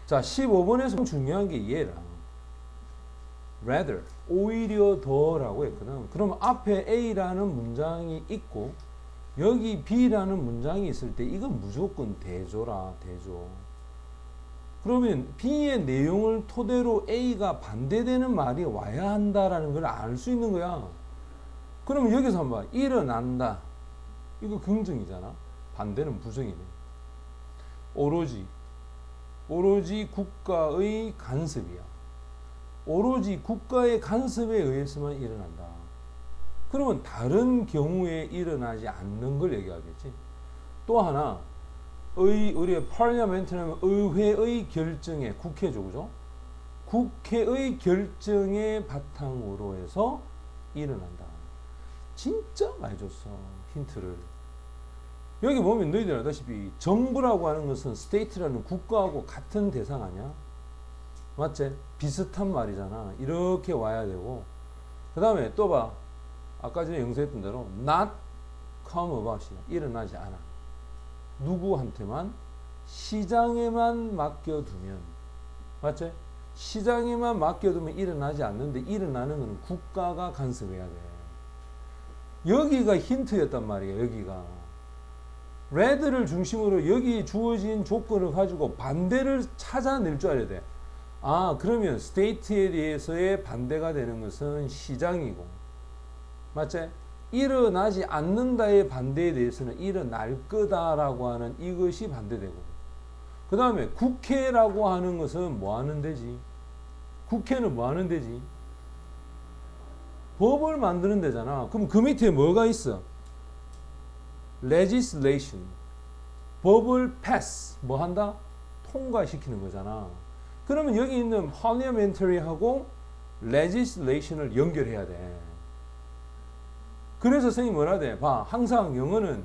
자, 15번에서 중요한 게 얘랑 rather, 오히려 더라고 했거든. 그럼 앞에 A라는 문장이 있고 여기 B라는 문장이 있을 때 이건 무조건 대조라, 대조. 그러면 B의 내용을 토대로 A가 반대되는 말이 와야 한다라는 걸 알 수 있는 거야. 그러면 여기서 한번 일어난다. 이거 긍정이잖아. 반대는 부정이네. 오로지 국가의 간섭이야. 오로지 국가의 간섭에 의해서만 일어난다. 그러면 다른 경우에 일어나지 않는 걸 얘기하겠지. 또 하나, 우리가 파리아멘트는 의회의 결정에, 국회죠, 그죠? 국회의 결정에 바탕으로 해서 일어난다. 진짜 많이 줬어, 힌트를. 여기 보면 너희들 알다시피 정부라고 하는 것은 스테이트라는 국가하고 같은 대상 아니야? 맞지? 비슷한 말이잖아. 이렇게 와야 되고, 그 다음에 또 봐. 아까 전에 영세했던 대로 not come about이야. 일어나지 않아. 누구한테만? 시장에만 맡겨두면. 맞지? 시장에만 맡겨두면 일어나지 않는데 일어나는 것은 국가가 간섭해야 돼. 여기가 힌트였단 말이에요. 여기가. 레드를 중심으로 여기 주어진 조건을 가지고 반대를 찾아낼 줄 알아야 돼. 아, 그러면 스테이트에 대해서의 반대가 되는 것은 시장이고, 맞지? 일어나지 않는다의 반대에 대해서는 일어날 거다라고 하는 이것이 반대되고, 그 다음에 국회라고 하는 것은 뭐 하는 데지? 국회는 뭐 하는 데지? 법을 만드는 데잖아. 그럼 그 밑에 뭐가 있어? legislation. 법을 pass. 뭐 한다? 통과시키는 거잖아. 그러면 여기 있는 parliamentary하고 legislation을 연결해야 돼. 그래서 선생님이 뭐라 돼? 봐. 항상 영어는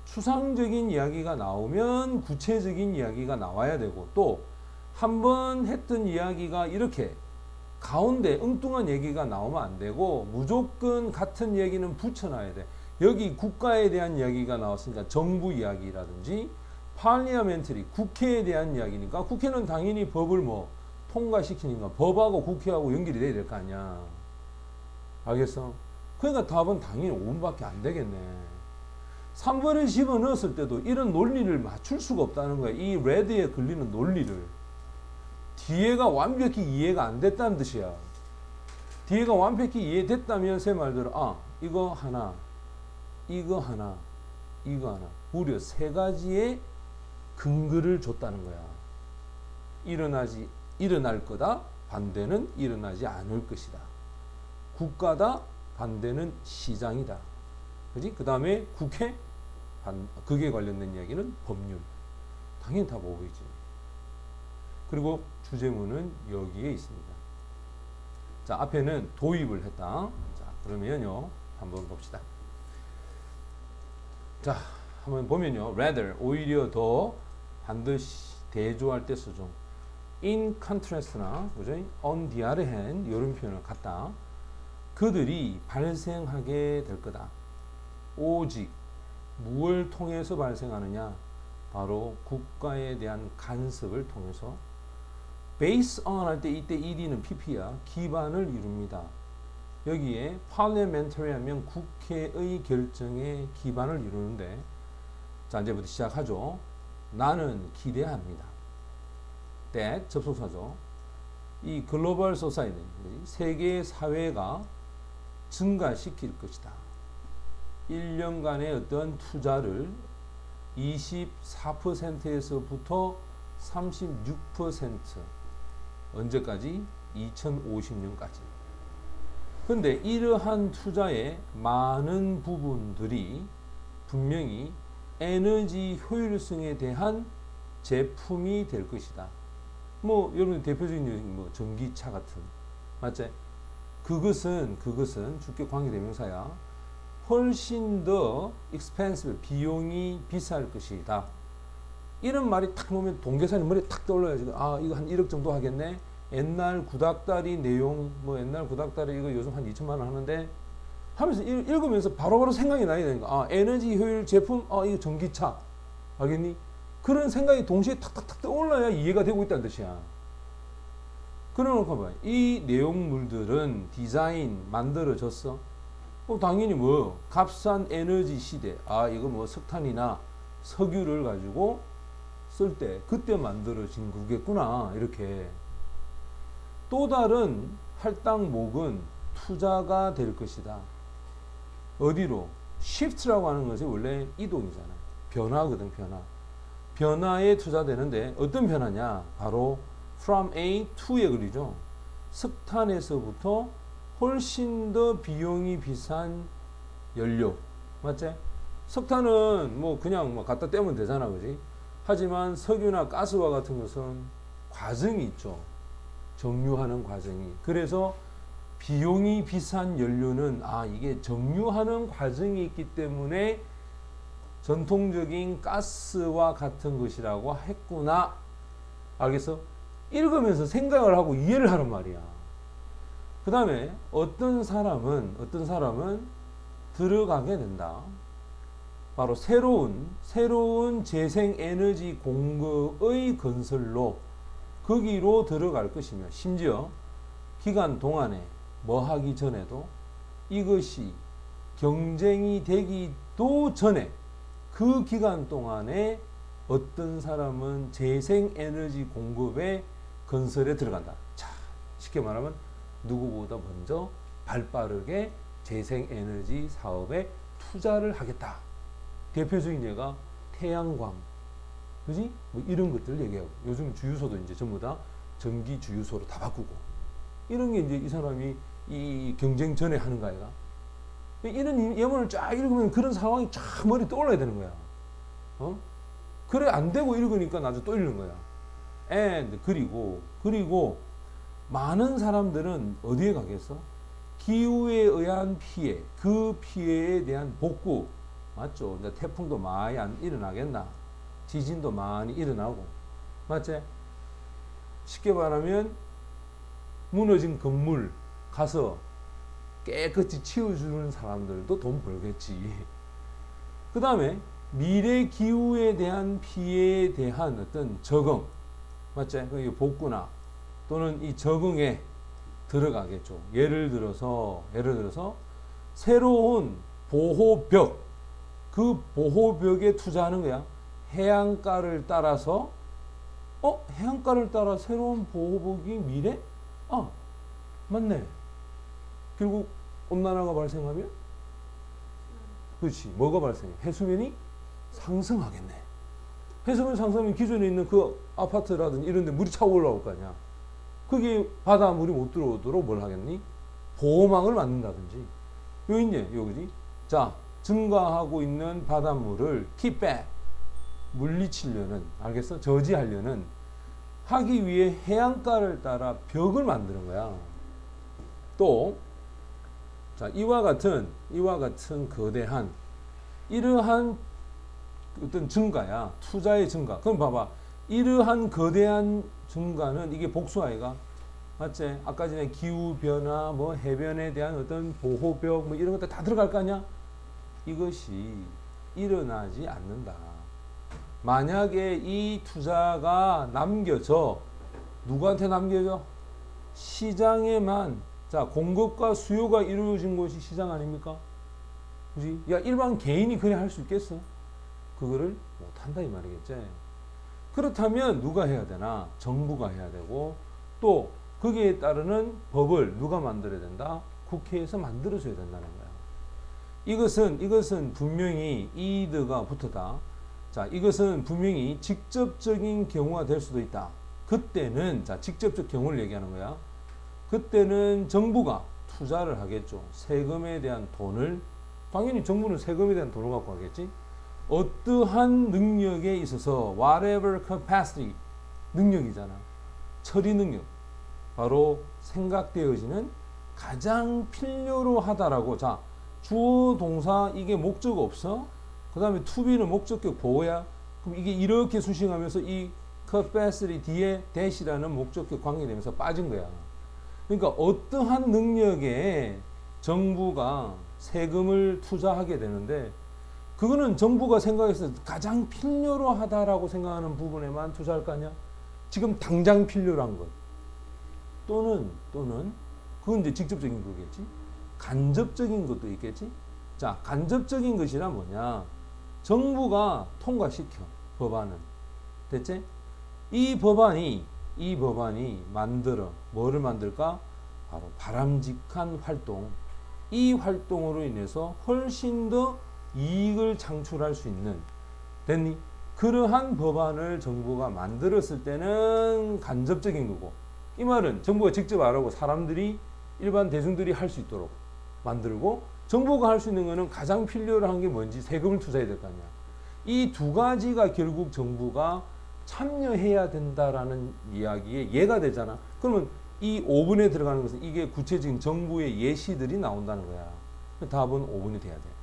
추상적인 이야기가 나오면 구체적인 이야기가 나와야 되고, 또 한 번 했던 이야기가 이렇게 가운데 엉뚱한 얘기가 나오면 안 되고 무조건 같은 얘기는 붙여놔야 돼. 여기 국가에 대한 이야기가 나왔으니까 정부 이야기라든지 parliamentary, 국회에 대한 이야기니까 국회는 당연히 법을 뭐 통과시키니까 법하고 국회하고 연결이 돼야 될 거 아니야. 알겠어? 그러니까 답은 당연히 5번밖에 안 되겠네. 3번을 집어넣었을 때도 이런 논리를 맞출 수가 없다는 거야. 이 레드에 걸리는 논리를. 뒤에가 완벽히 이해가 안 됐다는 뜻이야. 뒤에가 완벽히 이해됐다면 새 말대로 이거 하나, 이거 하나, 이거 하나. 무려 세 가지의 근거를 줬다는 거야. 일어날 거다. 반대는 일어나지 않을 것이다. 국가다. 반대는 시장이다. 그지? 그 다음에 국회, 그게 관련된 이야기는 법률. 당연히 다 보이지. 그리고 주제문은 여기에 있습니다. 자, 앞에는 도입을 했다. 자, 그러면요, 한번 봅시다. 자, 한번 보면요, rather, 오히려 더, 반드시 대조할 때 쓰죠. in contrast나, 그죠? on the other hand, 이런 표현을 갖다. 그들이 발생하게 될 거다. 오직 무엇을 통해서 발생하느냐? 바로 국가에 대한 간섭을 통해서. base on 할 때 이때 ed는 pp야. 기반을 이룹니다. 여기에 parliamentary 하면 국회의 결정에 기반을 이루는데, 자, 이제부터 시작하죠. 나는 기대합니다. that 접속사죠. 이 글로벌 소사이티, 세계 사회가 증가시킬 것이다. 1년간의 어떤 투자를 24%에서부터 36%, 언제까지? 2050년까지. 근데 이러한 투자의 많은 부분들이 분명히 에너지 효율성에 대한 제품이 될 것이다. 뭐 여러분 대표적인 뭐 전기차 같은, 맞지? 그것은 주격 관계대명사야. 훨씬 더 expensive, 비용이 비쌀 것이다. 이런 말이 탁 나오면 동계산이 머리에 탁 떠올라요. 지금 이거 한 1억 정도 하겠네. 옛날 구닥다리 내용, 뭐 옛날 구닥다리 이거 요즘 한 2천만 원 하는데 하면서 읽으면서 바로바로 생각이 나야 되는 거야. 에너지 효율 제품, 이거 전기차. 알겠니? 그런 생각이 동시에 탁탁탁 떠올라야 이해가 되고 있다는 뜻이야. 그러놓고 봐. 이 내용물들은 디자인 만들어졌어. 당연히 뭐 값싼 에너지 시대. 이거 뭐 석탄이나 석유를 가지고 쓸 때 그때 만들어진 거겠구나. 이렇게. 또 다른 할당목은 투자가 될 것이다. 어디로? shift라고 하는 것이 원래 이동이잖아. 변화거든, 변화. 변화에 투자되는데 어떤 변화냐? 바로 from A to에 그리죠. 석탄에서부터 훨씬 더 비용이 비싼 연료. 맞지? 석탄은 뭐 그냥 뭐 갖다 떼면 되잖아. 그지? 하지만 석유나 가스와 같은 것은 과정이 있죠. 정유하는 과정이. 그래서 비용이 비싼 연료는 이게 정유하는 과정이 있기 때문에 전통적인 가스와 같은 것이라고 했구나. 알겠어? 읽으면서 생각을 하고 이해를 하란 말이야. 그 다음에 어떤 사람은 들어가게 된다. 바로 새로운 재생에너지 공급의 건설로 거기로 들어갈 것이며, 심지어 기간 동안에 뭐 하기 전에도 이것이 경쟁이 되기도 전에 그 기간 동안에 어떤 사람은 재생에너지 공급의 건설에 들어간다. 자, 쉽게 말하면 누구보다 먼저 발빠르게 재생에너지 사업에 투자를 하겠다. 대표적인 예가 태양광, 그지? 뭐 이런 것들 얘기하고, 요즘 주유소도 이제 전부 다 전기 주유소로 다 바꾸고, 이런 게 이제 이 사람이 이 경쟁 전에 하는 거 아이가? 이런 예문을 쫙 읽으면 그런 상황이 쫙 머리 떠올라야 되는 거야. 그래 안 되고 읽으니까 나중에 또 읽는 거야. and 그리고 많은 사람들은 어디에 가겠어? 기후에 의한 피해, 그 피해에 대한 복구. 맞죠? 이제 태풍도 많이 안 일어나겠나? 지진도 많이 일어나고. 맞지? 쉽게 말하면 무너진 건물 가서 깨끗이 치워주는 사람들도 돈 벌겠지. 그 다음에 미래 기후에 대한 피해에 대한 어떤 적응. 맞지? 그 복구나 또는 이 적응에 들어가겠죠. 예를 들어서 새로운 보호벽, 그 보호벽에 투자하는 거야. 해안가를 따라서 해안가를 따라 새로운 보호벽이 미래? 맞네. 결국 온난화가 발생하면 그렇지. 뭐가 발생해? 해수면이 상승하겠네. 해수면 상승하면 기존에 있는 그 아파트라든지 이런 데 물이 차고 올라올 거 아니야. 거기에 바닷물이 못 들어오도록 뭘 하겠니? 보호망을 만든다든지. 요 있네, 요거지. 자, 증가하고 있는 바닷물을 keep back, 물리치려는, 알겠어? 저지하려는 하기 위해 해안가를 따라 벽을 만드는 거야. 또, 자, 이와 같은 거대한 이러한 어떤 증가야. 투자의 증가. 그럼 봐봐. 이러한 거대한 증가는 이게 복수 아이가? 맞지? 아까 전에 기후변화, 뭐 해변에 대한 어떤 보호벽, 뭐 이런 것들 다 들어갈 거 아니야? 이것이 일어나지 않는다. 만약에 이 투자가 남겨져, 누구한테 남겨져? 시장에만. 자, 공급과 수요가 이루어진 곳이 시장 아닙니까? 그지? 야, 일반 개인이 그래 할 수 있겠어? 그거를 못한다 이 말이겠지. 그렇다면 누가 해야 되나? 정부가 해야 되고, 또 거기에 따르는 법을 누가 만들어야 된다? 국회에서 만들어줘야 된다는 거야. 이것은 분명히 이드가 붙었다. 자, 이것은 분명히 직접적인 경우가 될 수도 있다. 그때는, 자, 직접적 경우를 얘기하는 거야. 그때는 정부가 투자를 하겠죠. 세금에 대한 돈을, 당연히 정부는 세금에 대한 돈을 갖고 하겠지. 어떠한 능력에 있어서 whatever capacity, 능력이잖아. 처리 능력. 바로 생각되어지는 가장 필요로 하다라고. 자, 주어 동사 이게 목적 없어? 그 다음에 to be는 목적격 보호야. 그럼 이게 이렇게 수식하면서 이 capacity 뒤에 that이라는 목적격 관계되면서 빠진 거야. 그러니까 어떠한 능력에 정부가 세금을 투자하게 되는데 그거는 정부가 생각해서 가장 필요로 하다라고 생각하는 부분에만 투자할 거 아니야? 지금 당장 필요로 한 것. 또는 그건 이제 직접적인 거겠지. 간접적인 것도 있겠지. 자, 간접적인 것이란 뭐냐? 정부가 통과시켜 법안을. 됐지? 이 법안이 만들어 뭐를 만들까? 바로 바람직한 활동. 이 활동으로 인해서 훨씬 더 이익을 창출할 수 있는, 됐니? 그러한 법안을 정부가 만들었을 때는 간접적인 거고, 이 말은 정부가 직접 안 하고 사람들이, 일반 대중들이 할 수 있도록 만들고, 정부가 할 수 있는 거는 가장 필요로 한 게 뭔지 세금을 투자해야 될 거 아니야. 이 두 가지가 결국 정부가 참여해야 된다라는 이야기에 예가 되잖아. 그러면 이 5분에 들어가는 것은 이게 구체적인 정부의 예시들이 나온다는 거야. 답은 5분이 돼야 돼.